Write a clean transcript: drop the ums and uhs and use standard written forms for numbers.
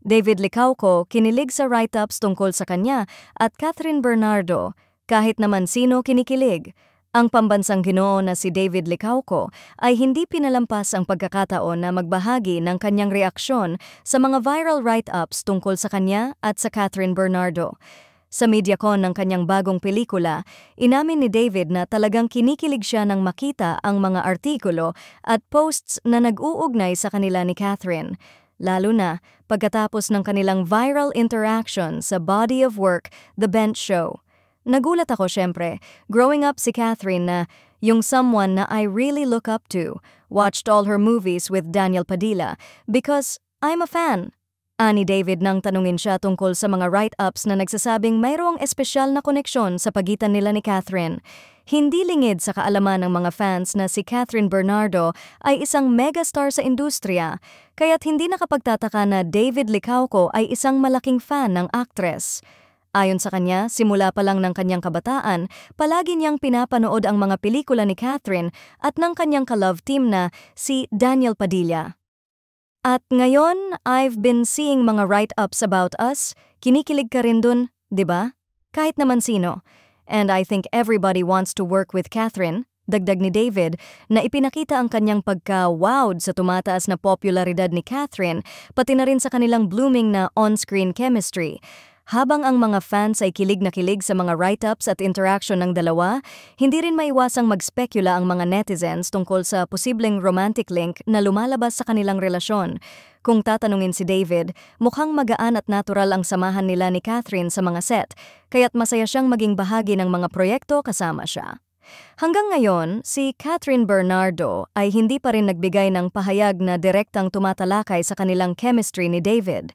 David Licauco kinilig sa write-ups tungkol sa kanya at Catherine Bernardo, kahit naman sino kinikilig. Ang pambansang ginoo na si David Licauco ay hindi pinalampas ang pagkakataon na magbahagi ng kanyang reaksyon sa mga viral write-ups tungkol sa kanya at sa Catherine Bernardo. Sa MediaCon ng kanyang bagong pelikula, inamin ni David na talagang kinikilig siya nang makita ang mga artikulo at posts na nag-uugnay sa kanila ni Catherine, lalo na pagkatapos ng kanilang viral interaction sa body of work, The Bench Show. Nagulat ako syempre, growing up si Catherine na yung someone na I really look up to, watched all her movies with Daniel Padilla because I'm a fan. Ani David nang tanungin siya tungkol sa mga write-ups na nagsasabing mayroong espesyal na koneksyon sa pagitan nila ni Catherine. Hindi lingid sa kaalaman ng mga fans na si Catherine Bernardo ay isang megastar sa industriya, kaya't hindi nakapagtataka na David Licauco ay isang malaking fan ng actress. Ayon sa kanya, simula pa lang ng kanyang kabataan, palagi niyang pinapanood ang mga pelikula ni Catherine at ng kanyang ka-love team na si Daniel Padilla. At ngayon, I've been seeing mga write-ups about us. Kinikilig ka rin dun, di ba? Kahit naman sino. And I think everybody wants to work with Catherine, dagdag ni David, na ipinakita ang kanyang pagka-wowed sa tumataas na popularidad ni Catherine, pati na rin sa kanilang blooming na on-screen chemistry. Habang ang mga fans ay kilig na kilig sa mga write-ups at interaction ng dalawa, hindi rin maiwasang magspekula ang mga netizens tungkol sa posibleng romantic link na lumalabas sa kanilang relasyon. Kung tatanungin si David, mukhang magaan at natural ang samahan nila ni Catherine sa mga set, kaya't masaya siyang maging bahagi ng mga proyekto kasama siya. Hanggang ngayon, si Catherine Bernardo ay hindi pa rin nagbigay ng pahayag na direktang tumatalakay sa kanilang chemistry ni David.